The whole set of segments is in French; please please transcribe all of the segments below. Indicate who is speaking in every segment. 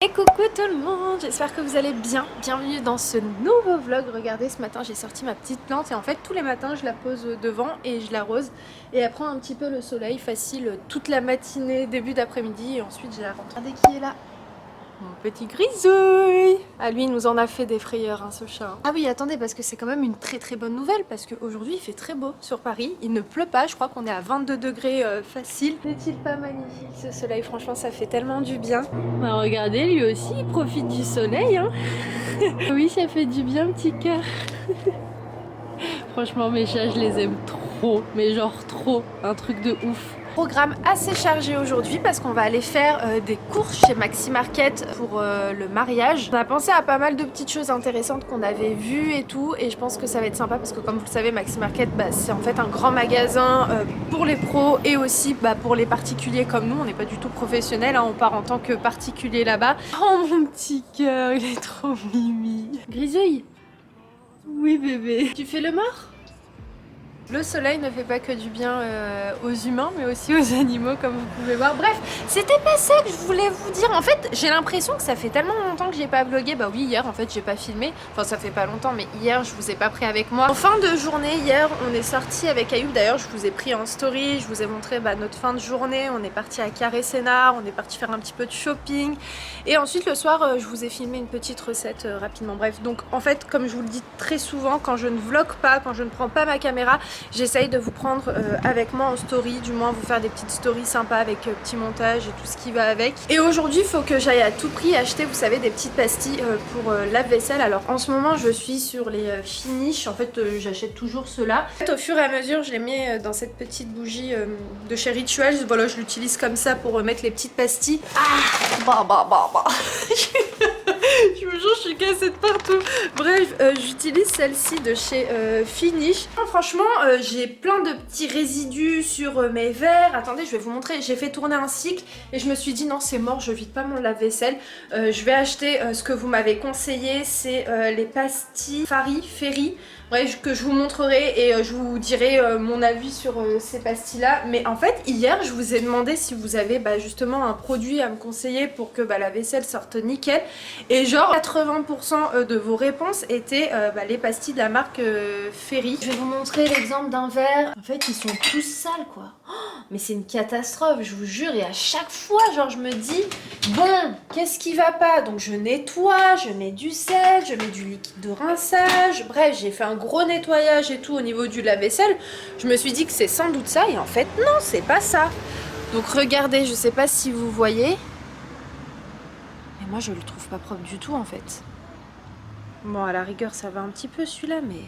Speaker 1: Et coucou tout le monde, j'espère que vous allez bien. Bienvenue dans ce nouveau vlog. Regardez, ce matin j'ai sorti ma petite plante et en fait tous les matins je la pose devant et je l'arrose et elle prend un petit peu le soleil facile toute la matinée, début d'après-midi et ensuite je la rentre. Regardez qui est là, mon petit grisouille. Ah lui il nous en a fait des frayeurs ce chat. Ah oui attendez, parce que c'est quand même une très bonne nouvelle, parce qu'aujourd'hui il fait très beau sur Paris, il ne pleut pas, je crois qu'on est à 22 degrés facile. N'est-il pas magnifique ce soleil? Franchement ça fait tellement du bien. Bah regardez, lui aussi il profite du soleil hein. Oui ça fait du bien petit cœur. Franchement mes chats je les aime trop, mais genre trop, un truc de ouf. Programme assez chargé aujourd'hui parce qu'on va aller faire des courses chez Maxi Market pour le mariage. On a pensé à pas mal de petites choses intéressantes qu'on avait vues et tout, et je pense que ça va être sympa parce que comme vous le savez Maxi Market c'est en fait un grand magasin pour les pros et aussi pour les particuliers comme nous. On n'est pas du tout professionnels hein, on part en tant que particulier là-bas. Oh mon petit cœur, il est trop mimi. Grisouille. Oui bébé. Tu fais le mort? Le soleil ne fait pas que du bien aux humains, mais aussi aux animaux, comme vous pouvez voir. Bref, c'était pas ça que je voulais vous dire. En fait, j'ai l'impression que ça fait tellement longtemps que j'ai pas vlogué. Bah oui, hier, en fait, j'ai pas filmé. Enfin, ça fait pas longtemps, mais hier, je vous ai pas pris avec moi. En fin de journée, hier, on est sorti avec Ayoub. D'ailleurs, je vous ai pris en story. Je vous ai montré notre fin de journée. On est parti à Carré Sénart. On est parti faire un petit peu de shopping. Et ensuite, le soir, je vous ai filmé une petite recette rapidement. Bref, donc, en fait, comme je vous le dis très souvent, quand je ne vlog pas, quand je ne prends pas ma caméra, j'essaye de vous prendre avec moi en story, du moins vous faire des petites stories sympas avec petit montage et tout ce qui va avec. Et aujourd'hui il faut que j'aille à tout prix acheter, vous savez, des petites pastilles pour lave-vaisselle. Alors en ce moment je suis sur les Finish, en fait j'achète toujours ceux-là. En fait, au fur et à mesure je les mets dans cette petite bougie de chez Rituals. Voilà, je l'utilise comme ça pour mettre les petites pastilles. Ah je me jure, je suis cassée de partout. Bref, j'utilise celle-ci de chez Finish. Franchement, j'ai plein de petits résidus sur mes verres. Attendez, je vais vous montrer. J'ai fait tourner un cycle et je me suis dit non, c'est mort, je vide pas mon lave-vaisselle. Je vais acheter ce que vous m'avez conseillé, c'est les pastilles Ferry. Bref, que je vous montrerai et je vous dirai mon avis sur ces pastilles-là. Mais en fait, hier, je vous ai demandé si vous avez justement un produit à me conseiller pour que la vaisselle sorte nickel. Et genre, 80% de vos réponses étaient les pastilles de la marque Ferry. Je vais vous montrer l'exemple d'un verre. En fait, ils sont tous sales, quoi. Oh, mais c'est une catastrophe, je vous jure. Et à chaque fois, genre, je me dis, bon, qu'est-ce qui va pas? Donc, je nettoie, je mets du sel, je mets du liquide de rinçage. Bref, j'ai fait un gros nettoyage et tout au niveau du lave-vaisselle. Je me suis dit que c'est sans doute ça et en fait non, c'est pas ça. Donc regardez, je sais pas si vous voyez, mais moi je le trouve pas propre du tout en fait. Bon, à la rigueur ça va un petit peu celui-là, mais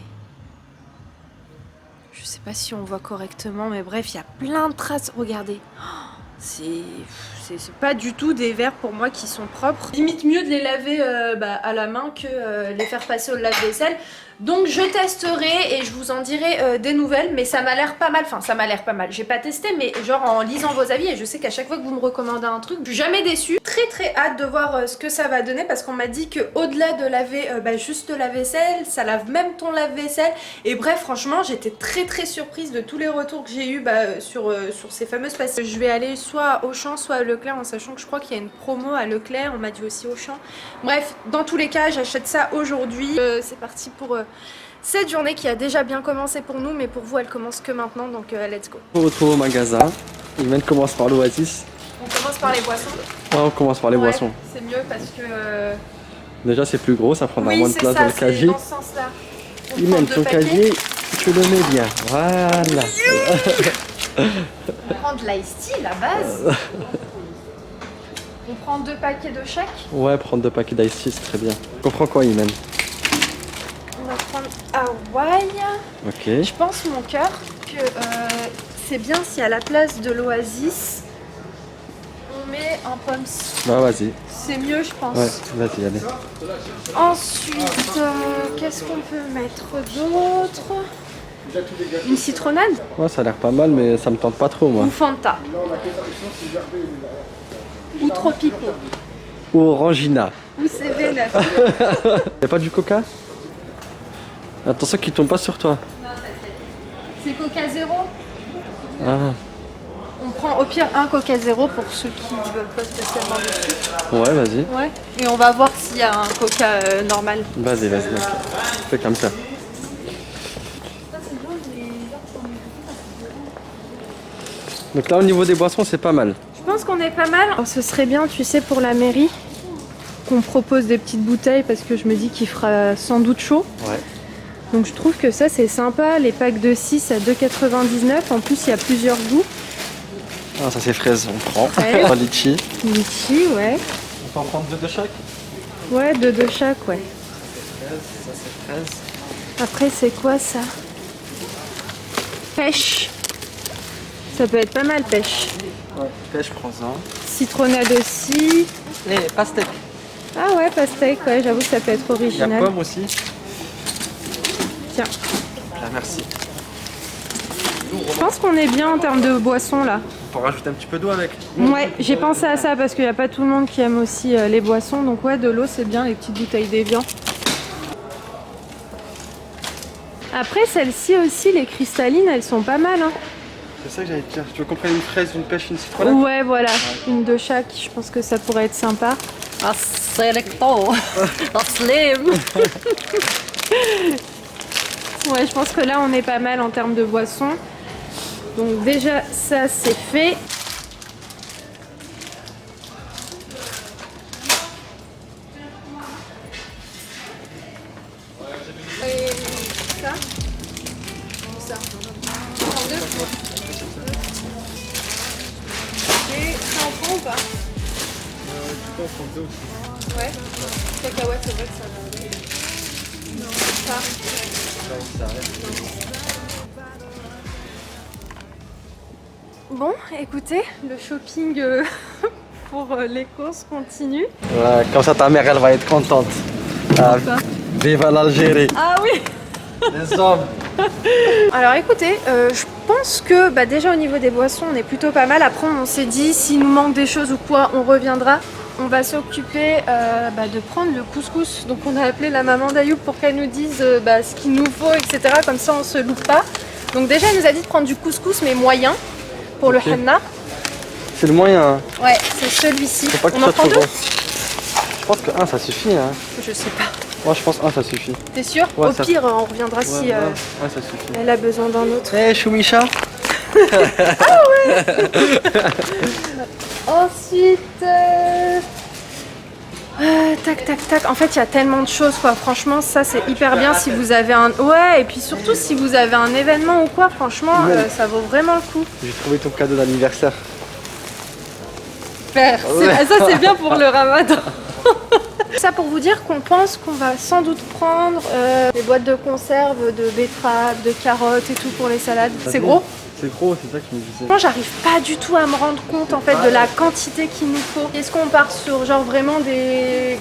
Speaker 1: je sais pas si on voit correctement, mais bref, il y a plein de traces. Regardez, c'est pas du tout des verres pour moi qui sont propres. Limite mieux de les laver à la main que les faire passer au lave-vaisselle. Donc je testerai et je vous en dirai des nouvelles, mais ça m'a l'air pas mal. Enfin, ça m'a l'air pas mal. J'ai pas testé, mais genre en lisant vos avis, et je sais qu'à chaque fois que vous me recommandez un truc, je suis jamais déçue. Très hâte de voir ce que ça va donner, parce qu'on m'a dit que au-delà de laver juste la vaisselle, ça lave même ton lave-vaisselle. Et bref, franchement, j'étais très surprise de tous les retours que j'ai eu sur ces fameuses pastilles. Je vais aller soit à Auchan, soit à Leclerc, en sachant que je crois qu'il y a une promo à Leclerc. On m'a dit aussi Auchan. Bref, dans tous les cas, j'achète ça aujourd'hui. C'est parti pour cette journée qui a déjà bien commencé pour nous, mais pour vous elle commence que maintenant, donc let's go.
Speaker 2: On se retrouve au magasin. Imen commence par l'Oasis.
Speaker 1: On commence par les boissons.
Speaker 2: Ouais, on commence par les boissons.
Speaker 1: C'est mieux parce que
Speaker 2: déjà c'est plus gros, ça prendra
Speaker 1: oui,
Speaker 2: moins de place dans le casier.
Speaker 1: dans ce sens-là.
Speaker 2: Imen, ton casier, tu le mets bien. Voilà.
Speaker 1: On prend de l'ice tea, la base. On prend 2 paquets de chaque.
Speaker 2: Ouais, prendre 2 paquets d'ice tea, c'est très bien. Tu comprends quoi, Imen?
Speaker 1: On va prendre Hawaï.
Speaker 2: Ok.
Speaker 1: Je pense, mon cœur, que c'est bien si à la place de l'Oasis, on met un Poms.
Speaker 2: Bah vas-y.
Speaker 1: C'est mieux, je pense.
Speaker 2: Ouais, vas-y, allez.
Speaker 1: Ensuite, qu'est-ce qu'on peut mettre d'autre? Une citronnade?
Speaker 2: Ouais, ça a l'air pas mal, mais ça me tente pas trop, moi.
Speaker 1: Ou Fanta? Ou Tropico?
Speaker 2: Ou Orangina.
Speaker 1: Ou Seven-Up?
Speaker 2: Y'a pas du coca? Attention qu'il tombe pas sur toi.
Speaker 1: C'est Coca Zéro?
Speaker 2: Ah.
Speaker 1: On prend au pire un Coca Zéro pour ceux qui ne veulent pas spécialement de sucre.
Speaker 2: Ouais, vas-y.
Speaker 1: Ouais. Et on va voir s'il y a un Coca normal.
Speaker 2: Vas-y, vas-y. Fais comme ça. Donc là, au niveau des boissons, c'est pas mal.
Speaker 1: Je pense qu'on est pas mal. Alors, ce serait bien, tu sais, pour la mairie, qu'on propose des petites bouteilles parce que je me dis qu'il fera sans doute chaud.
Speaker 2: Ouais.
Speaker 1: Donc je trouve que ça c'est sympa, les packs de 6 à 2,99. En plus il y a plusieurs goûts.
Speaker 2: Ah, ça c'est fraise, on prend.
Speaker 1: Ouais.
Speaker 2: En litchi.
Speaker 1: Litchi, ouais.
Speaker 2: On peut en prendre 2 de chaque.
Speaker 1: Ouais, 2 de chaque, ouais.
Speaker 2: Ça c'est fraise.
Speaker 1: Après c'est quoi ça? Pêche. Ça peut être pas mal, pêche.
Speaker 2: Ouais, pêche, prends-en.
Speaker 1: Citronnade aussi.
Speaker 2: Et pastèque.
Speaker 1: Ah ouais, pastèque, ouais, j'avoue que ça peut être
Speaker 2: Il y a
Speaker 1: original.
Speaker 2: pomme aussi.
Speaker 1: Tiens.
Speaker 2: Là, merci.
Speaker 1: Je pense qu'on est bien en termes de boissons là.
Speaker 2: On peut rajouter un petit peu d'eau avec.
Speaker 1: Ouais, j'ai pensé à ça parce qu'il n'y a pas tout le monde qui aime aussi les boissons. Donc ouais, de l'eau c'est bien, les petites bouteilles d'Evian. Après celles-ci aussi, les cristallines, elles sont pas mal. Hein.
Speaker 2: C'est ça que j'allais te dire. Tu veux qu'on prenne une fraise, une pêche, une citronnade?
Speaker 1: Ouais, voilà, une de chaque. Je pense que ça pourrait être sympa.
Speaker 3: Ah, selecto. Slim.
Speaker 1: Ouais, je pense que là on est pas mal en termes de boissons. Donc déjà ça c'est fait. Et ça? Ça. En deux? Et ça en prend ou pas?
Speaker 2: Tu peux en prendre 2 aussi.
Speaker 1: Ouais. Cacahuètes, c'est vrai que ça va. Non, ça. Bon, écoutez, le shopping pour les courses continue.
Speaker 2: Ouais, comme ça ta mère elle va être contente. Ah, vive l'Algérie.
Speaker 1: Ah oui.
Speaker 2: Les hommes.
Speaker 1: Alors écoutez, je pense que déjà au niveau des boissons on est plutôt pas mal. Après on s'est dit s'il nous manque des choses ou quoi on reviendra. On va s'occuper de prendre le couscous. Donc on a appelé la maman d'Ayoub pour qu'elle nous dise ce qu'il nous faut, etc. Comme ça on se loupe pas. Donc déjà elle nous a dit de prendre du couscous mais moyen pour
Speaker 2: Ok.
Speaker 1: le henna.
Speaker 2: C'est le moyen. Hein.
Speaker 1: Ouais, c'est celui-ci.
Speaker 2: Faut pas que
Speaker 1: On
Speaker 2: tu
Speaker 1: en
Speaker 2: sois
Speaker 1: prend
Speaker 2: trop
Speaker 1: deux?
Speaker 2: gros. Je pense que 1 ça suffit. Hein.
Speaker 1: Je sais pas.
Speaker 2: Moi je pense 1 ça suffit.
Speaker 1: T'es sûr?
Speaker 2: Ouais,
Speaker 1: Au
Speaker 2: ça-
Speaker 1: pire on reviendra si
Speaker 2: Ouais, ça suffit.
Speaker 1: elle a besoin d'un autre.
Speaker 2: Eh Choumicha.
Speaker 1: Ensuite, tac tac tac. En fait, il y a tellement de choses quoi. Franchement, ça c'est hyper bien si vous avez un. Ouais, et puis surtout si vous avez un événement ou quoi. Franchement, ça vaut vraiment le coup.
Speaker 2: J'ai trouvé ton cadeau d'anniversaire.
Speaker 1: Super.
Speaker 2: Ouais.
Speaker 1: Ça c'est bien pour le Ramadan. Ça pour vous dire qu'on pense qu'on va sans doute prendre des boîtes de conserve, de betteraves, de carottes et tout pour les salades. C'est gros.
Speaker 2: C'est gros, c'est ça que je me disais.
Speaker 1: Moi j'arrive pas du tout à me rendre compte en fait de la quantité qu'il nous faut. Est-ce qu'on part sur genre vraiment des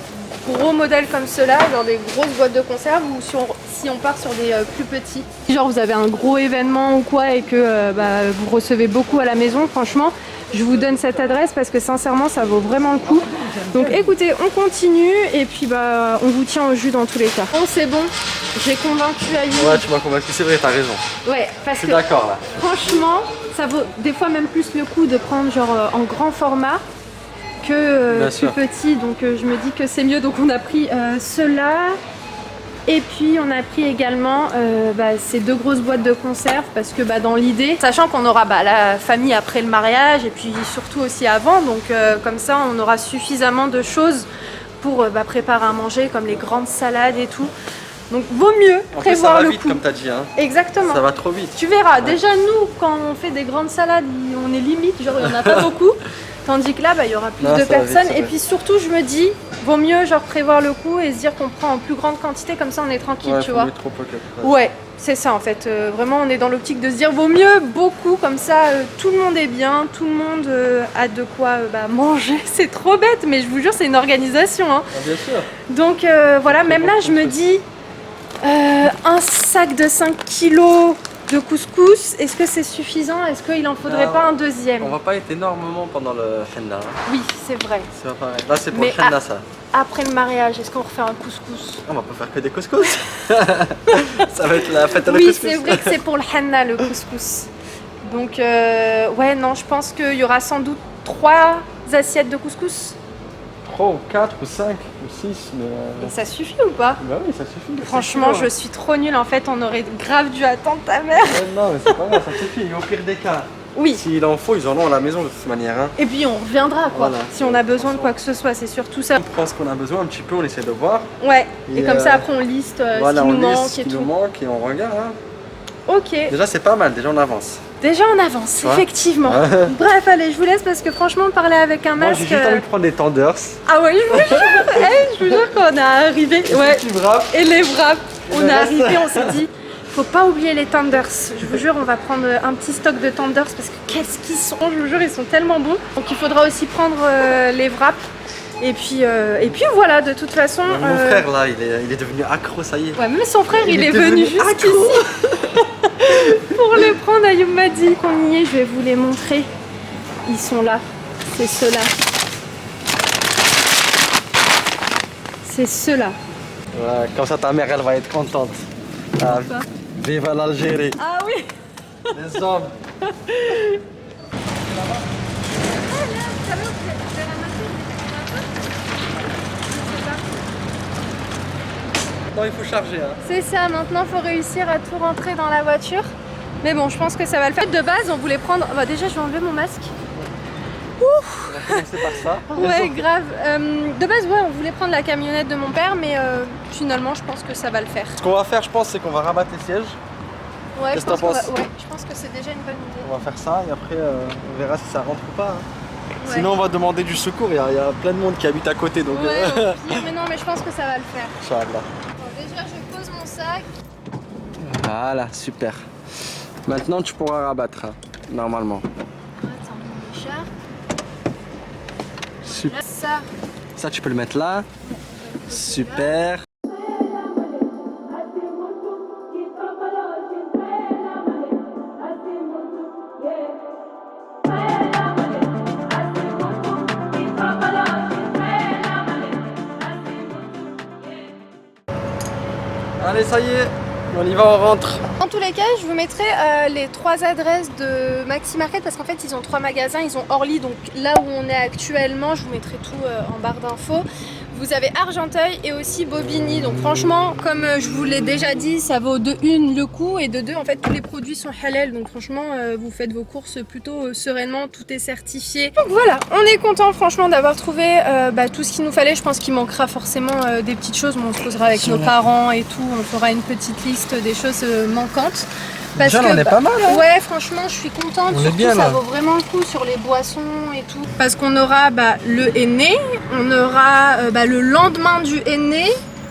Speaker 1: gros modèles comme ceux-là, genre des grosses boîtes de conserve, ou si on part sur des plus petits? Si genre vous avez un gros événement ou quoi et que vous recevez beaucoup à la maison, franchement je vous donne cette adresse parce que sincèrement ça vaut vraiment le coup. Donc écoutez, on continue et puis on vous tient au jus dans tous les cas. Bon c'est bon, j'ai convaincu Ayoub.
Speaker 2: Ouais, tu m'as convaincu, c'est vrai, t'as raison.
Speaker 1: Ouais,
Speaker 2: Je
Speaker 1: parce
Speaker 2: suis
Speaker 1: que
Speaker 2: d'accord là.
Speaker 1: franchement, ça vaut des fois même plus le coup de prendre genre en grand format que
Speaker 2: Bien
Speaker 1: plus
Speaker 2: sûr.
Speaker 1: petit. Donc je me dis que c'est mieux. Donc on a pris ceux-là. Et puis on a pris également ces 2 grosses boîtes de conserve parce que dans l'idée, sachant qu'on aura la famille après le mariage et puis surtout aussi avant, donc comme ça on aura suffisamment de choses pour préparer à manger comme les grandes salades et tout. Donc vaut mieux
Speaker 2: En plus, ça
Speaker 1: prévoir
Speaker 2: va
Speaker 1: le
Speaker 2: vite
Speaker 1: coup.
Speaker 2: comme t'as dit. Hein.
Speaker 1: Exactement.
Speaker 2: Ça va trop vite.
Speaker 1: Tu verras, déjà nous, quand on fait des grandes salades, on est limite, genre il n'y en a pas beaucoup. Tandis que là, il y aura plus
Speaker 2: Non,
Speaker 1: de
Speaker 2: ça va vite,
Speaker 1: personnes.
Speaker 2: c'est
Speaker 1: Et
Speaker 2: vrai.
Speaker 1: puis surtout, je me dis, vaut mieux genre prévoir le coup et se dire qu'on prend en plus grande quantité, comme ça on est tranquille,
Speaker 2: Ouais,
Speaker 1: tu
Speaker 2: faut
Speaker 1: vois.
Speaker 2: mettre trop pocket.
Speaker 1: Ouais, c'est ça en fait. Vraiment, on est dans l'optique de se dire, vaut mieux beaucoup, comme ça tout le monde est bien, tout le monde a de quoi manger. C'est trop bête, mais je vous jure, c'est une organisation. Hein.
Speaker 2: Ah, bien sûr.
Speaker 1: Donc voilà, même là, je me dis, un sac de 5 kilos de couscous, est-ce que c'est suffisant? Est-ce qu'il en faudrait
Speaker 2: Non.
Speaker 1: pas un deuxième?
Speaker 2: On va pas être énormément pendant le henna. Hein.
Speaker 1: Oui, c'est vrai.
Speaker 2: C'est pas pareil. Là, c'est pour
Speaker 1: Mais
Speaker 2: le henna ça.
Speaker 1: Après le mariage, est-ce qu'on refait un couscous?
Speaker 2: On va pas faire que des couscous. Ça va être la fête à la
Speaker 1: Oui,
Speaker 2: couscous.
Speaker 1: c'est vrai que c'est pour le henna le couscous. Donc ouais, non, je pense qu'il y aura sans doute 3 assiettes de couscous.
Speaker 4: 3 ou 4 ou 5 ou 6, mais...
Speaker 1: Et ça suffit ou pas?
Speaker 4: Bah oui, ça suffit.
Speaker 1: Franchement, je suis trop nulle. En fait, on aurait grave dû attendre ta mère.
Speaker 4: Non, mais c'est pas grave, ça suffit. Et au pire des cas,
Speaker 1: Oui.
Speaker 4: s'il en faut, ils en ont à la maison de toute manière. Hein.
Speaker 1: Et puis on reviendra quoi.
Speaker 4: Voilà.
Speaker 1: Si on a besoin de quoi que ce soit, c'est surtout ça.
Speaker 4: On prend ce qu'on a besoin un petit peu, on essaie de voir.
Speaker 1: Ouais. Et
Speaker 4: Et
Speaker 1: comme ça, après, on liste
Speaker 4: voilà,
Speaker 1: ce qui nous
Speaker 4: on liste
Speaker 1: manque
Speaker 4: ce
Speaker 1: et
Speaker 4: qui nous
Speaker 1: tout.
Speaker 4: manque et on regarde. Hein.
Speaker 1: Ok.
Speaker 4: Déjà, c'est pas mal, déjà on avance.
Speaker 1: Déjà, on avance,
Speaker 4: Tu vois.
Speaker 1: effectivement. Bref, allez, je vous laisse parce que franchement, parler avec un
Speaker 4: Moi,
Speaker 1: masque.
Speaker 4: j'ai juste envie de prendre des tenders.
Speaker 1: Ah ouais, je vous jure. Je vous jure qu'on est arrivé. Ouais.
Speaker 4: Tu wraps.
Speaker 1: Et les wraps. On
Speaker 4: le
Speaker 1: est
Speaker 4: reste.
Speaker 1: arrivé, on s'est dit. Faut pas oublier les tenders. Je vous jure, on va prendre un petit stock de tenders parce que qu'est-ce qu'ils sont. Je vous jure, ils sont tellement bons. Donc il faudra aussi prendre les wraps. Et puis voilà, de toute façon.
Speaker 4: Mon frère là, il est devenu accro, ça y est.
Speaker 1: Ouais, même son frère, il est
Speaker 4: était
Speaker 1: venu
Speaker 4: venu
Speaker 1: jusqu'ici pour les prendre. Ayoub m'a dit qu'on y est. Je vais vous les montrer. Ils sont là. C'est ceux-là. C'est ceux-là.
Speaker 2: Ouais, comme ça ta mère elle va être contente. Ah, vive l'Algérie.
Speaker 1: Ah oui.
Speaker 2: Les hommes.
Speaker 4: Non, il faut charger. Hein.
Speaker 1: C'est ça, maintenant faut réussir à tout rentrer dans la voiture. Mais bon, je pense que ça va le faire. De base, on voulait prendre... Bah, déjà, je vais enlever mon masque.
Speaker 4: On va commencer par ça.
Speaker 1: Ouais, grave. De base, ouais, on voulait prendre la camionnette de mon père, mais finalement, je pense que ça va le faire.
Speaker 4: Ce qu'on va faire, je pense, c'est qu'on va rabattre les sièges.
Speaker 1: Ouais,
Speaker 4: Qu'est-ce
Speaker 1: je pense
Speaker 4: que t'en
Speaker 1: qu'on va-
Speaker 4: penses
Speaker 1: ouais, je pense que c'est déjà une bonne idée.
Speaker 4: On va faire ça et après, on verra si ça rentre ou pas. Hein.
Speaker 1: Ouais.
Speaker 4: Sinon, on va demander du secours. Il y a plein de monde qui habite à côté. Donc,
Speaker 1: Ouais, au pire, mais non, mais je pense que ça va le faire.
Speaker 4: Inch'Allah.
Speaker 1: Bon, déjà, je pose mon sac.
Speaker 2: Voilà, super. Maintenant tu pourras rabattre, hein, normalement.
Speaker 1: Attends, mon chat.
Speaker 2: Super.
Speaker 1: Là, ça.
Speaker 2: Ça tu peux le mettre là. Super.
Speaker 4: Allez, ça y est. On y va, on rentre.
Speaker 1: En tous les cas, je vous mettrai les 3 adresses de Maxi Market parce qu'en fait, ils ont 3 magasins. Ils ont Orly, donc là où on est actuellement, je vous mettrai tout en barre d'infos. Vous avez Argenteuil et aussi Bobigny. Donc franchement, comme je vous l'ai déjà dit, ça vaut de 1 le coup et de 2, en fait, tous les produits sont halal. Donc franchement, vous faites vos courses plutôt sereinement, tout est certifié. Donc voilà, on est content franchement d'avoir trouvé tout ce qu'il nous fallait. Je pense qu'il manquera forcément des petites choses, mais on se posera avec nos parents et tout. On fera une petite liste des choses manquantes. Parce
Speaker 4: Déjà,
Speaker 1: que,
Speaker 4: on est pas mal. Hein.
Speaker 1: ouais, franchement, je suis contente.
Speaker 4: On est
Speaker 1: Surtout,
Speaker 4: bien,
Speaker 1: ça
Speaker 4: là.
Speaker 1: vaut vraiment le coup sur les boissons et tout. Parce qu'on aura le henné, on aura le lendemain du henné.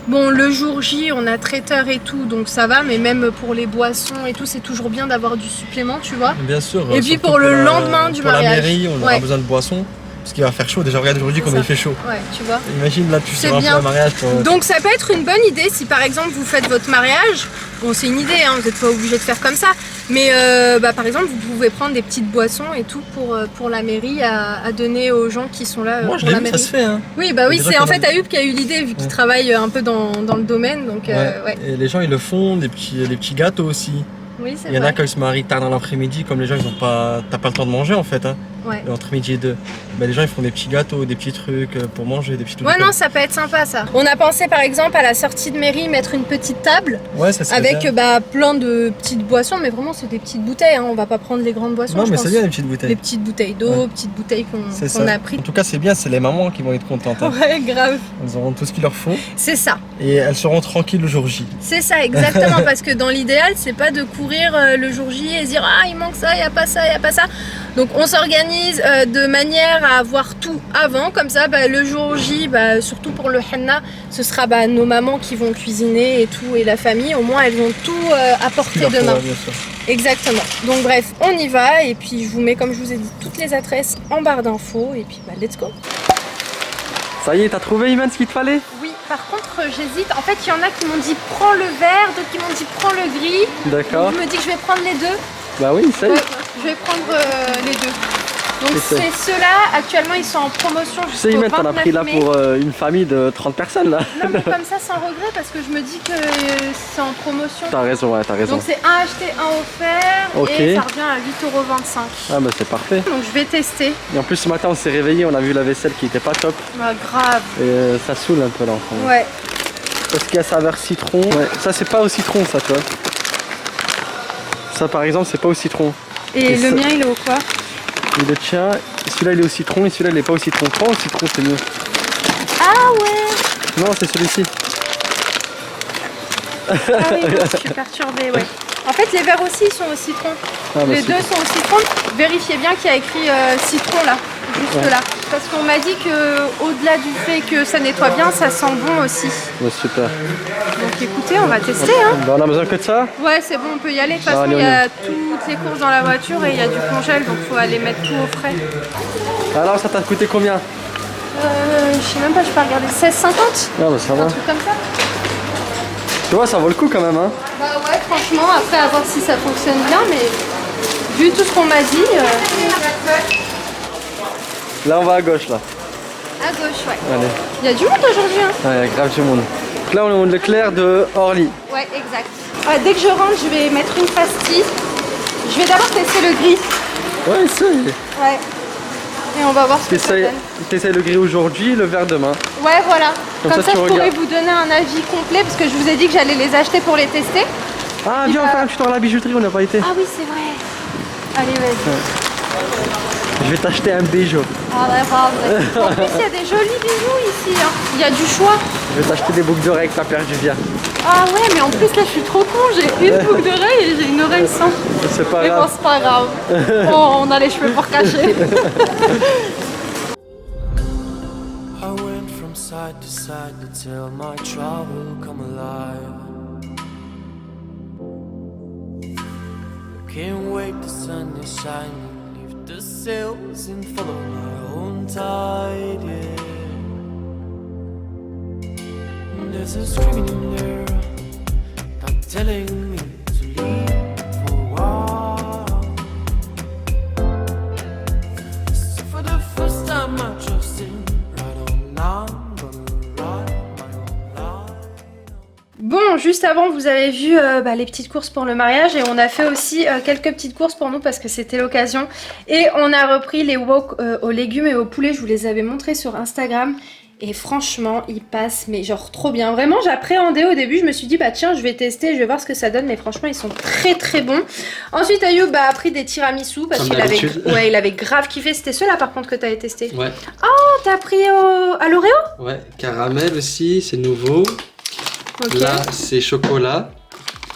Speaker 1: Bon, le jour J, on a traiteur et tout, donc ça va. Mais même pour les boissons et tout, c'est toujours bien d'avoir du supplément, tu vois.
Speaker 5: Bien sûr.
Speaker 1: Et puis
Speaker 5: surtout
Speaker 1: pour le
Speaker 5: la-
Speaker 1: lendemain du
Speaker 5: pour
Speaker 1: mariage.
Speaker 5: la mairie, on
Speaker 1: Ouais.
Speaker 5: aura besoin de boissons. Parce qu'il va faire chaud. Déjà, regarde aujourd'hui
Speaker 1: C'est
Speaker 5: comment
Speaker 1: ça.
Speaker 5: il fait chaud.
Speaker 1: Ouais, tu vois.
Speaker 5: Imagine là, tu
Speaker 1: C'est
Speaker 5: seras un peu
Speaker 1: bien.
Speaker 5: un mariage.
Speaker 1: Donc ça peut être une bonne idée si par exemple vous faites votre mariage. Bon, c'est une idée, hein, vous n'êtes pas obligé de faire comme ça. Mais par exemple, vous pouvez prendre des petites boissons et tout pour la mairie à donner aux gens qui sont là
Speaker 5: Moi, je
Speaker 1: pour
Speaker 5: l'ai
Speaker 1: la
Speaker 5: vu, ça
Speaker 1: mairie.
Speaker 5: se fait. Hein.
Speaker 1: Oui, bah oui,
Speaker 5: Déjà
Speaker 1: c'est en
Speaker 5: qu'on a
Speaker 1: fait
Speaker 5: vu.
Speaker 1: Ayoub qui a eu l'idée vu qu'il
Speaker 5: Ouais.
Speaker 1: travaille un peu dans le domaine. Donc ouais.
Speaker 5: Et les gens, ils le font. Des petits gâteaux aussi.
Speaker 1: Oui, c'est
Speaker 5: Il y en a
Speaker 1: vrai.
Speaker 5: quand ils se marient tard dans l'après-midi, comme les gens, ils ont pas, t'as pas le temps de manger en fait. Hein.
Speaker 1: Ouais.
Speaker 5: Entre midi et 2. Ben, les gens, ils font des petits gâteaux, des petits trucs pour manger, des petits trucs.
Speaker 1: Ouais, non, ça peut être sympa ça. On a pensé par exemple à la sortie de mairie mettre une petite table
Speaker 5: Ouais, ça serait
Speaker 1: avec
Speaker 5: bien.
Speaker 1: plein de petites boissons, mais vraiment c'est des petites bouteilles, hein. On va pas prendre les grandes boissons.
Speaker 5: Non,
Speaker 1: je
Speaker 5: mais
Speaker 1: pense.
Speaker 5: c'est bien les petites bouteilles.
Speaker 1: Les petites bouteilles d'eau,
Speaker 5: Ouais.
Speaker 1: petites bouteilles
Speaker 5: C'est
Speaker 1: qu'on
Speaker 5: ça.
Speaker 1: a pris.
Speaker 5: En tout cas, c'est bien, c'est les mamans qui vont être contentes. Hein.
Speaker 1: Ouais, grave.
Speaker 5: Elles auront tout ce qu'il leur faut
Speaker 1: C'est ça.
Speaker 5: et elles seront tranquilles le jour J.
Speaker 1: C'est ça, exactement. Parce que dans l'idéal, c'est pas de courir le jour J et se dire ah, il manque ça, il n'y a pas ça, il n'y a pas ça. Donc on s'organise de manière à avoir tout avant. Comme ça, le jour J, surtout pour le henna, ce sera nos mamans qui vont cuisiner et tout, et la famille. Au moins, elles vont tout à
Speaker 5: Ce qu'il
Speaker 1: portée
Speaker 5: leur
Speaker 1: de
Speaker 5: faut,
Speaker 1: main.
Speaker 5: ouais, bien sûr.
Speaker 1: Exactement. Donc bref, on y va. Et puis je vous mets, comme je vous ai dit, toutes les adresses en barre d'infos. Et puis let's go.
Speaker 2: Ça y est, t'as trouvé Iman ce qu'il te fallait?
Speaker 1: Oui, par contre, j'hésite. En fait, il y en a qui m'ont dit prends le vert, d'autres qui m'ont dit prends le gris.
Speaker 2: D'accord.
Speaker 1: Donc, je me dis que je vais prendre les deux.
Speaker 2: Bah oui, ça y
Speaker 1: Ouais,
Speaker 2: est.
Speaker 1: je vais prendre les deux. Donc c'est ceux-là, actuellement ils sont en promotion
Speaker 2: Tu sais,
Speaker 1: jusqu'au
Speaker 2: Imen, t'en as
Speaker 1: 29
Speaker 2: pris là
Speaker 1: mai.
Speaker 2: pour une famille de 30 personnes là.
Speaker 1: Non mais comme ça sans regret parce que je me dis que c'est en promotion.
Speaker 2: T'as raison, ouais, t'as raison.
Speaker 1: Donc c'est un acheté, un offert
Speaker 2: Ok.
Speaker 1: et ça revient à 8,25 €.
Speaker 2: Ah bah c'est parfait.
Speaker 1: Donc je vais tester.
Speaker 2: Et en plus ce matin on s'est réveillé, on a vu la vaisselle qui était pas top.
Speaker 1: Bah grave.
Speaker 2: Et ça saoule un peu là. Enfin.
Speaker 1: Ouais.
Speaker 2: Parce qu'il y a saveur citron. Ouais, ça c'est pas au citron ça, tu vois. Ça par exemple c'est pas au citron.
Speaker 1: Et le
Speaker 2: ça-
Speaker 1: mien il est au quoi?
Speaker 2: Et le tien, celui-là il est au citron et celui-là il est pas au citron. Prends au citron, c'est mieux.
Speaker 1: Ah ouais.
Speaker 2: Non, c'est celui-ci.
Speaker 1: Ah oui, non, je suis perturbée, ouais. En fait, les verres aussi ils sont au citron.
Speaker 2: Ah, bah,
Speaker 1: Les
Speaker 2: super.
Speaker 1: deux sont au citron. Vérifiez bien qu'il y a écrit citron là, juste là. Parce qu'on m'a dit que au-delà du fait que ça nettoie bien, ça sent bon aussi.
Speaker 2: Ouais, super.
Speaker 1: Donc écoutez, on va tester. Hein.
Speaker 2: Bah, on a besoin que de ça.
Speaker 1: Ouais, c'est bon, on peut y aller. De toute façon,
Speaker 2: Allez,
Speaker 1: il y
Speaker 2: on y
Speaker 1: a toutes les courses dans la voiture et il y a du congèle, donc faut aller mettre tout au frais.
Speaker 2: Alors ça t'a coûté combien?
Speaker 1: Je sais même pas, je peux regarder. 16,50
Speaker 2: Ah bah ça va.
Speaker 1: un truc comme ça.
Speaker 2: Tu vois, ça vaut le coup quand même, hein.
Speaker 1: Bah ouais, franchement, après à voir si ça fonctionne bien, mais vu tout ce qu'on m'a dit,
Speaker 2: Là on va à gauche là.
Speaker 1: à gauche, ouais.
Speaker 2: Allez.
Speaker 1: Il y a du monde aujourd'hui, hein.
Speaker 2: Ouais, il y a grave du monde. Donc là on est au Leclerc de Orly.
Speaker 1: Ouais, exact. Dès que je rentre, je vais mettre une pastille. Je vais d'abord tester le gris.
Speaker 2: Ouais, essaye.
Speaker 1: Ouais. Et on va voir ce que ça donne.
Speaker 2: T'essayes le gris aujourd'hui, le vert demain.
Speaker 1: Ouais, voilà.
Speaker 2: Comme
Speaker 1: Comme
Speaker 2: ça,
Speaker 1: ça,
Speaker 2: tu
Speaker 1: je pourrais
Speaker 2: regardes.
Speaker 1: vous donner un avis complet parce que je vous ai dit que j'allais les acheter pour les tester.
Speaker 2: Ah, viens, on fait un tuto à la bijouterie, on n'a pas été.
Speaker 1: Ah oui, c'est vrai. Allez, vas-y.
Speaker 2: Je vais t'acheter un bijou.
Speaker 1: Ah ouais, bravo. En plus, il y a des jolis bijoux ici. Hein. Il y a du choix.
Speaker 2: Je vais t'acheter des boucles d'oreilles que t'as perdu, viens.
Speaker 1: Ah ouais, mais en plus, là, je suis trop con. J'ai une boucle d'oreille et j'ai une oreille sans.
Speaker 2: C'est pas
Speaker 1: Mais bon,
Speaker 2: grave.
Speaker 1: c'est pas grave. Bon, on a les cheveux pour cacher.
Speaker 6: I went from side to side to tell my trouble come alive. Can't wait, the sun is shining, leave the sails and follow my own tide, yeah. There's a screaming in there, not telling me to leave for a while. So for the first time I trust him, right on now, I'm gonna ride my own line.
Speaker 1: Bon, juste avant, vous avez vu les petites courses pour le mariage et on a fait aussi quelques petites courses pour nous parce que c'était l'occasion. Et on a repris les wok aux légumes et au poulet, je vous les avais montrés sur Instagram. Et franchement, ils passent, mais genre trop bien. Vraiment, j'appréhendais au début, je me suis dit, bah tiens, je vais tester, je vais voir ce que ça donne. Mais franchement, ils sont très très bons. Ensuite, Ayoub a pris des tiramisu parce qu'il avait, il avait grave kiffé. C'était ceux-là par contre que tu avais testé.
Speaker 5: Ouais.
Speaker 1: Oh, t'as pris à l'Oreo?
Speaker 5: Ouais, caramel aussi, c'est nouveau.
Speaker 1: Ok.
Speaker 5: Là, c'est chocolat.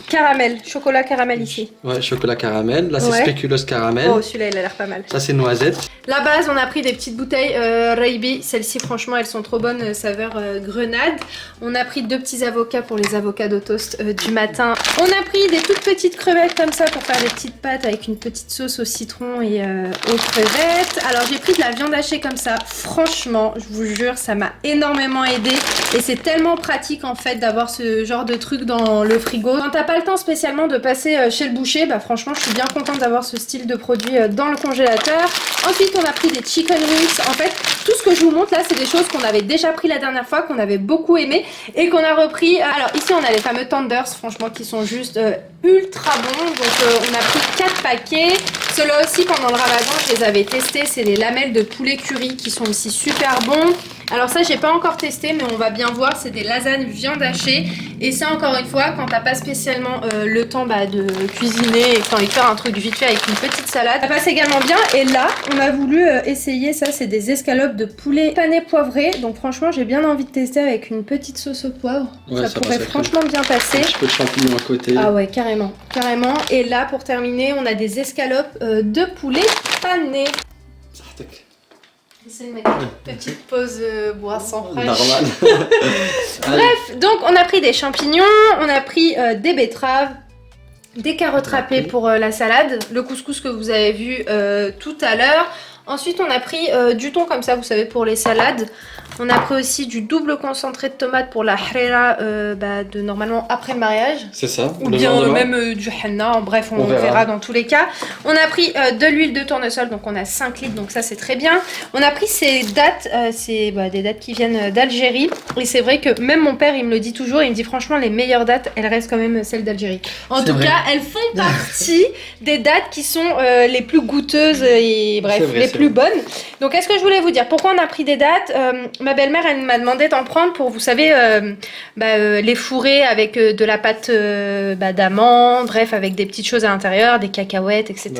Speaker 1: Caramel, chocolat caramel ici.
Speaker 5: Ouais, chocolat caramel. Là, c'est
Speaker 1: Ouais.
Speaker 5: spéculoos caramel.
Speaker 1: Oh, celui-là, il a l'air pas mal.
Speaker 5: Ça, c'est noisette.
Speaker 1: La base, on a pris des petites bouteilles Reiby. Celles-ci, franchement, elles sont trop bonnes, saveur grenade. On a pris 2 petits avocats pour les avocats au toast du matin. On a pris des toutes petites crevettes comme ça pour faire des petites pâtes avec une petite sauce au citron et aux crevettes. Alors, j'ai pris de la viande hachée comme ça. Franchement, je vous jure, ça m'a énormément aidé. Et c'est tellement pratique, en fait, d'avoir ce genre de truc dans le frigo. Quand t'as pas le temps spécialement de passer chez le boucher, bah franchement, je suis bien contente d'avoir ce style de produit dans le congélateur. Ensuite, on a pris des chicken wings. En fait, tout ce que je vous montre là, c'est des choses qu'on avait déjà pris la dernière fois, qu'on avait beaucoup aimé et qu'on a repris. Alors ici, on a les fameux tenders, franchement, qui sont juste ultra bons. Donc on a pris 4 paquets. Ceux-là aussi, pendant le ramadan, je les avais testés. C'est des lamelles de poulet curry qui sont aussi super bons. Alors ça, j'ai pas encore testé, mais on va bien voir. C'est des lasagnes viande hachée. Et ça, encore une fois, quand t'as pas spécialement le temps de cuisiner et que t'as envie de faire un truc vite fait avec une petite salade, ça passe également bien. Et là, on a voulu essayer ça. C'est des escalopes de poulet pané poivré. Donc franchement, j'ai bien envie de tester avec une petite sauce au poivre.
Speaker 5: Ouais,
Speaker 1: ça pourrait
Speaker 5: passe
Speaker 1: franchement bien passer.
Speaker 5: Un petit peu de champignons à côté.
Speaker 1: Ah ouais, carrément, carrément. Et là, pour terminer, on a des escalopes de poulet pané. C'est une petite pause boisson fraîche.
Speaker 5: Normal.
Speaker 1: Bref, donc on a pris des champignons, on a pris des betteraves, des carottes râpées pour la salade, le couscous que vous avez vu tout à l'heure. Ensuite on a pris du thon comme ça, vous savez, pour les salades. On a pris aussi du double concentré de tomate pour la harira de normalement après le mariage.
Speaker 2: C'est ça.
Speaker 1: Ou bien même du henna, bref on verra dans tous les cas. On a pris de l'huile de tournesol, donc on a 5 litres, donc ça c'est très bien. On a pris ces dattes, c'est des dattes qui viennent d'Algérie. Et c'est vrai que même mon père il me le dit toujours, il me dit franchement les meilleures dattes, elles restent quand même celles d'Algérie. En tout cas, elles font partie des dattes qui sont les plus goûteuses et bref, les plus bonnes. Donc qu'est-ce que je voulais vous dire? Pourquoi on a pris des dattes? Ma belle-mère, elle m'a demandé d'en prendre pour, vous savez, les fourrer avec de la pâte d'amande, bref, avec des petites choses à l'intérieur, des cacahuètes, etc.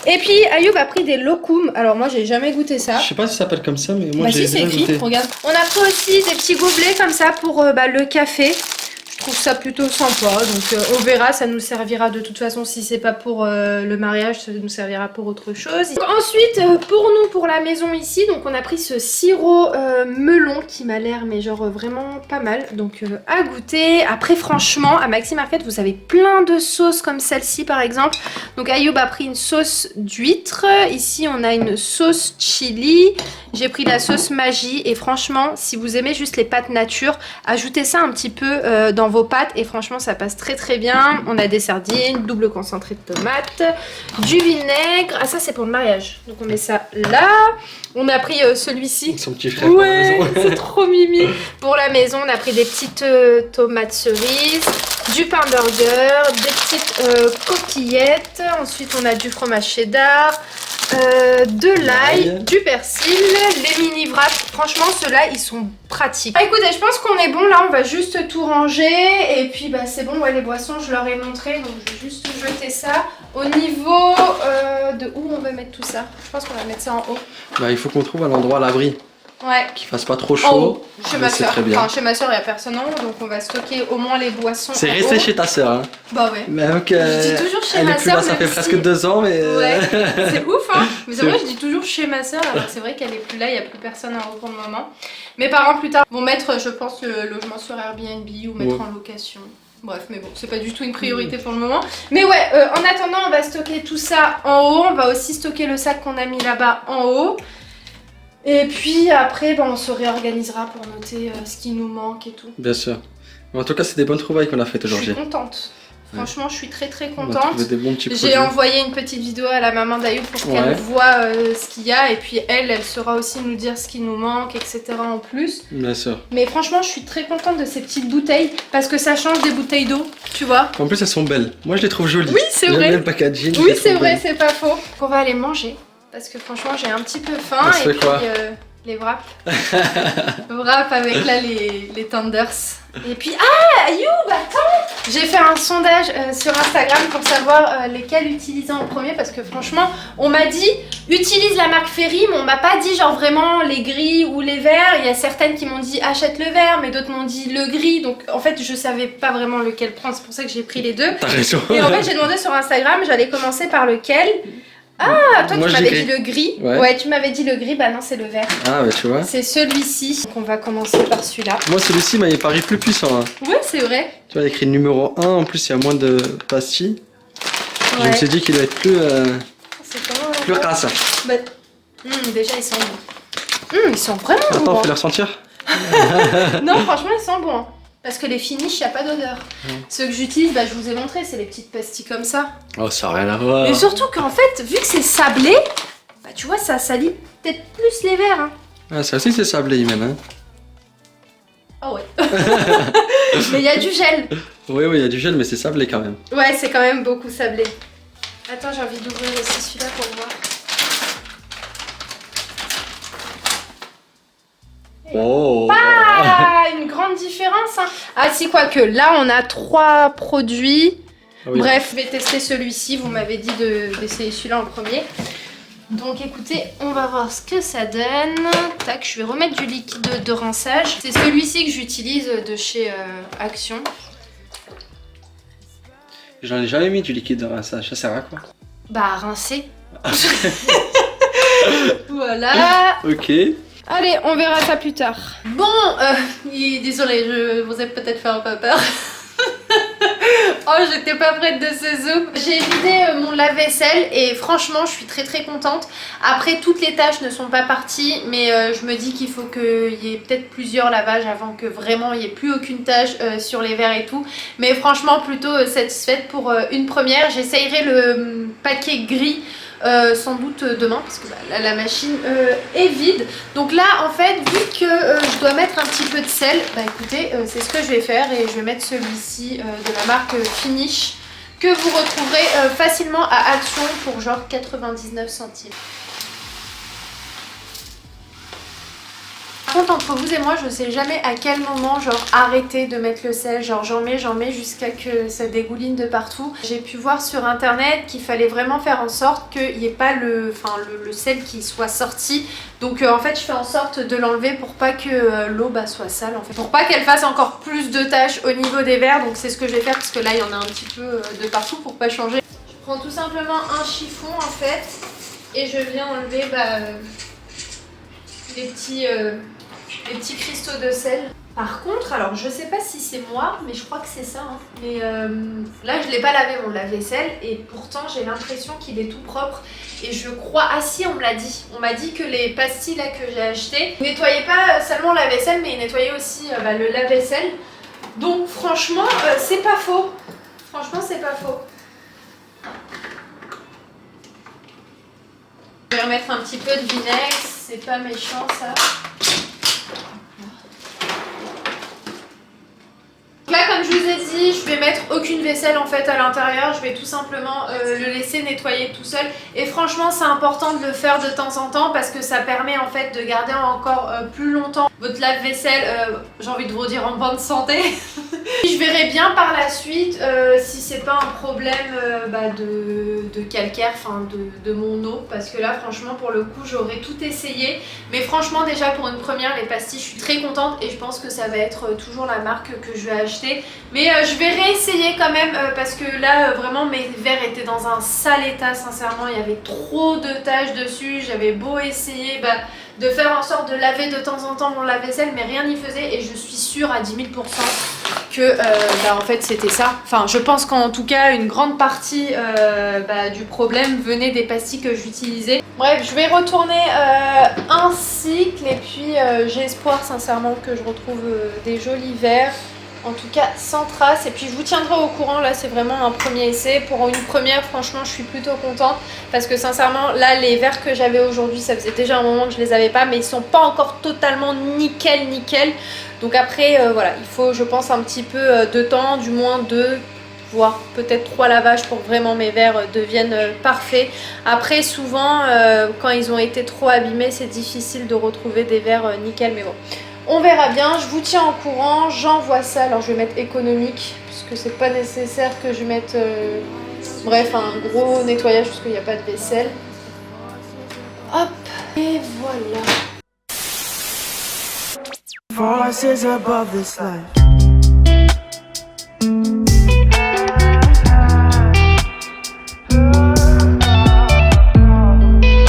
Speaker 1: Et puis, Ayoub a pris des lokoum. Alors, moi, j'ai jamais goûté ça.
Speaker 2: Je sais pas si ça s'appelle comme ça, mais moi, j'ai
Speaker 1: si, c'est
Speaker 2: déjà
Speaker 1: écrit,
Speaker 2: goûté.
Speaker 1: regarde. On a pris aussi des petits gobelets comme ça pour le café. Je trouve ça plutôt sympa, donc on verra, ça nous servira de toute façon si c'est pas pour le mariage, ça nous servira pour autre chose. Donc, ensuite, pour nous, pour la maison ici, donc on a pris ce sirop melon qui m'a l'air mais genre vraiment pas mal, donc à goûter. Après franchement, à Maxi Market, vous avez plein de sauces comme celle-ci par exemple. Donc Ayoub a pris une sauce d'huître, ici on a une sauce chili, j'ai pris la sauce magie et franchement, si vous aimez juste les pâtes nature, ajoutez ça un petit peu dans vos pâtes et franchement ça passe très très bien. On a des sardines, double concentré de tomates, du vinaigre, ah ça c'est pour le mariage, donc on met ça là. On a pris celui-ci,
Speaker 2: Son petit frère.
Speaker 1: ouais c'est trop mimi. Pour la maison on a pris des petites tomates cerises, du pain burger, des petites coquillettes, ensuite on a du fromage cheddar, de l'ail, du persil, les mini wraps. Franchement ceux-là ils sont pratiques. Ah, écoutez, je pense qu'on est bon là, on va juste tout ranger et puis c'est bon, ouais, les boissons je leur ai montré, donc je vais juste jeter ça. Au niveau de où on va mettre tout ça, je pense qu'on va mettre ça en haut.
Speaker 2: Il faut qu'on trouve un endroit à l'abri.
Speaker 1: Ouais.
Speaker 2: Qu'il fasse pas trop
Speaker 1: En
Speaker 2: chaud.
Speaker 1: haut, chez ma soeur.
Speaker 2: Très bien.
Speaker 1: Enfin, chez ma soeur, il n'y a personne en haut, donc on va stocker au moins les boissons.
Speaker 2: C'est
Speaker 1: en
Speaker 2: resté
Speaker 1: haut.
Speaker 2: chez ta soeur. Hein.
Speaker 1: Bah ouais.
Speaker 2: Mais donc,
Speaker 1: Je dis toujours chez
Speaker 2: elle
Speaker 1: ma
Speaker 2: est plus
Speaker 1: soeur.
Speaker 2: là, ça fait presque 2 ans, mais.
Speaker 1: Ouais, c'est ouf, hein. Mais c'est
Speaker 2: C'est
Speaker 1: vrai, je dis toujours chez ma soeur, alors que c'est vrai qu'elle est plus là, il n'y a plus personne en haut pour le moment. Mes parents, plus tard, vont mettre, je pense, le logement sur Airbnb ou mettre en location. Bref, mais bon, c'est pas du tout une priorité pour le moment. Mais ouais, en attendant, on va stocker tout ça en haut. On va aussi stocker le sac qu'on a mis là-bas en haut. Et puis après, on se réorganisera pour noter ce qui nous manque et tout.
Speaker 2: Bien sûr. En tout cas, c'est des bonnes trouvailles qu'on a faites
Speaker 1: Je
Speaker 2: aujourd'hui.
Speaker 1: suis contente. Franchement, je suis très très
Speaker 2: On a
Speaker 1: contente.
Speaker 2: trouvé des bons petits produits.
Speaker 1: J'ai envoyé une petite vidéo à la maman d'Ayoub pour qu'elle voit ce qu'il y a. Et puis elle saura aussi nous dire ce qui nous manque, etc. en plus.
Speaker 2: Bien sûr.
Speaker 1: Mais franchement, je suis très contente de ces petites bouteilles parce que ça change des bouteilles d'eau, tu vois.
Speaker 2: En plus, elles sont belles. Moi, je les trouve jolies.
Speaker 1: Oui, c'est
Speaker 2: J'aime
Speaker 1: vrai.
Speaker 2: bien le packaging.
Speaker 1: Oui, c'est vrai, c'est pas faux. On va aller manger parce que franchement, j'ai un petit peu faim.
Speaker 2: On se fait
Speaker 1: Et puis
Speaker 2: quoi
Speaker 1: les wraps. Wraps avec là les tenders. Et puis, Ayoub, attends! J'ai fait un sondage sur Instagram pour savoir lesquels utiliser en premier parce que franchement, on m'a dit utilise la marque Ferry, mais on m'a pas dit genre vraiment les gris ou les verts. Il y a certaines qui m'ont dit achète le vert, mais d'autres m'ont dit le gris. Donc en fait, je savais pas vraiment lequel prendre, c'est pour ça que j'ai pris les deux.
Speaker 2: T'as raison.
Speaker 1: Et en fait, j'ai demandé sur Instagram, j'allais commencer par lequel. Ah, toi
Speaker 2: Moi,
Speaker 1: tu
Speaker 2: j'ai
Speaker 1: m'avais
Speaker 2: gris.
Speaker 1: dit le gris.
Speaker 2: Ouais.
Speaker 1: Tu m'avais dit le gris, bah non, c'est le vert.
Speaker 2: Ah, bah tu vois.
Speaker 1: C'est celui-ci. Donc on va commencer par celui-là.
Speaker 2: Moi, celui-ci, il paraît plus puissant. Hein.
Speaker 1: Ouais, c'est vrai.
Speaker 2: Tu vois, il y a écrit numéro 1. En plus, il y a moins de pastilles. Je me
Speaker 1: Ouais.
Speaker 2: suis dit qu'il doit être plus.
Speaker 1: C'est comment
Speaker 2: Plus race.
Speaker 1: Bah, déjà ils sont bons. Ils sont vraiment
Speaker 2: Attends,
Speaker 1: bons.
Speaker 2: fais-le ressentir.
Speaker 1: Non, franchement ils sont bons. Parce que les finishes, il n'y a pas d'odeur. Ceux que j'utilise, je vous ai montré, c'est les petites pastilles comme ça.
Speaker 2: Oh, ça n'a rien à voir.
Speaker 1: Et surtout qu'en fait, vu que c'est sablé, tu vois, ça salit peut-être plus les verres. Hein.
Speaker 2: Ah, ça aussi, c'est sablé, même. Hein.
Speaker 1: Oh ouais. Mais il y a du gel.
Speaker 2: Oui, il y a du gel, mais c'est sablé quand même.
Speaker 1: Ouais, c'est quand même beaucoup sablé. Attends, j'ai envie d'ouvrir aussi celui-là pour voir.
Speaker 2: Oh.
Speaker 1: Ah, une grande différence. Hein. Ah, si, quoi que là, on a 3 produits.
Speaker 2: Ah oui.
Speaker 1: Bref, je vais tester celui-ci. Vous m'avez dit d'essayer celui-là en premier. Donc écoutez, on va voir ce que ça donne. Tac, je vais remettre du liquide de rinçage. C'est celui-ci que j'utilise de chez Action.
Speaker 2: J'en ai jamais mis du liquide de rinçage. Ça sert à quoi?
Speaker 1: Bah, à rincer. Voilà.
Speaker 2: Ok.
Speaker 1: Allez, on verra ça plus tard. Bon, désolé, je vous ai peut-être fait un peu peur. Oh, j'étais pas prête de ce zoom. J'ai vidé mon lave-vaisselle et franchement je suis très contente. Après toutes les tâches ne sont pas parties, mais je me dis qu'il faut qu'il y ait peut-être plusieurs lavages avant que vraiment il n'y ait plus aucune tâche sur les verres et tout. Mais franchement plutôt satisfaite pour une première. J'essayerai le paquet gris sans doute demain parce que la machine est vide. Donc là en fait vu que je dois mettre un petit peu de sel, bah écoutez c'est ce que je vais faire et je vais mettre celui-ci de la marque Finish que vous retrouverez facilement à Action pour genre 99 centimes. Par contre entre vous et moi je sais jamais à quel moment genre arrêter de mettre le sel, genre j'en mets jusqu'à que ça dégouline de partout. J'ai pu voir sur internet qu'il fallait vraiment faire en sorte qu'il n'y ait pas le sel qui soit sorti. Donc en fait je fais en sorte de l'enlever pour pas que l'eau soit sale en fait. Pour pas qu'elle fasse encore plus de tâches au niveau des verres, donc c'est ce que je vais faire parce que là il y en a un petit peu de partout pour pas changer. Je prends tout simplement un chiffon en fait et je viens enlever les petits cristaux de sel. Par contre, alors je sais pas si c'est moi, mais je crois que c'est ça. Hein. Mais là, je l'ai pas lavé mon lave-vaisselle et pourtant j'ai l'impression qu'il est tout propre. Et je crois, ah si, on me l'a dit. On m'a dit que les pastilles là que j'ai achetées nettoyaient pas seulement la vaisselle, mais ils nettoyaient aussi le lave-vaisselle. Donc franchement, c'est pas faux. Franchement, c'est pas faux. Je vais remettre un petit peu de vinaigre, c'est pas méchant ça. Là comme je vous ai dit, je vais mettre aucune vaisselle en fait à l'intérieur, je vais tout simplement le laisser nettoyer tout seul et franchement c'est important de le faire de temps en temps parce que ça permet en fait de garder encore plus longtemps votre lave-vaisselle, j'ai envie de vous dire en bonne santé. Je verrai bien par la suite si c'est pas un problème de calcaire, enfin de mon eau parce que là franchement pour le coup j'aurais tout essayé mais franchement déjà pour une première les pastilles je suis très contente et je pense que ça va être toujours la marque que je vais acheter. Mais je vais réessayer quand même parce que là vraiment mes verres étaient dans un sale état sincèrement, il y avait trop de taches dessus, j'avais beau essayer de faire en sorte de laver de temps en temps mon lave-vaisselle mais rien n'y faisait et je suis sûre à 10 000% que en fait c'était ça. Enfin je pense qu'en tout cas une grande partie du problème venait des pastilles que j'utilisais. Bref je vais retourner un cycle et puis j'ai espoir sincèrement que je retrouve des jolis verres. En tout cas sans trace et puis je vous tiendrai au courant. Là c'est vraiment un premier essai. Pour une première franchement je suis plutôt contente parce que sincèrement là les verres que j'avais aujourd'hui ça faisait déjà un moment que je les avais pas mais ils sont pas encore totalement nickel. Donc après voilà il faut je pense un petit peu de temps, du moins 2 voire peut-être 3 lavages pour vraiment mes verres deviennent parfaits. Après souvent quand ils ont été trop abîmés c'est difficile de retrouver des verres nickel mais bon. On verra bien, je vous tiens au courant, j'envoie ça, alors je vais mettre économique puisque c'est pas nécessaire que je mette bref un gros nettoyage parce qu'il n'y a pas de vaisselle. Hop, et voilà.
Speaker 6: Voices above this life.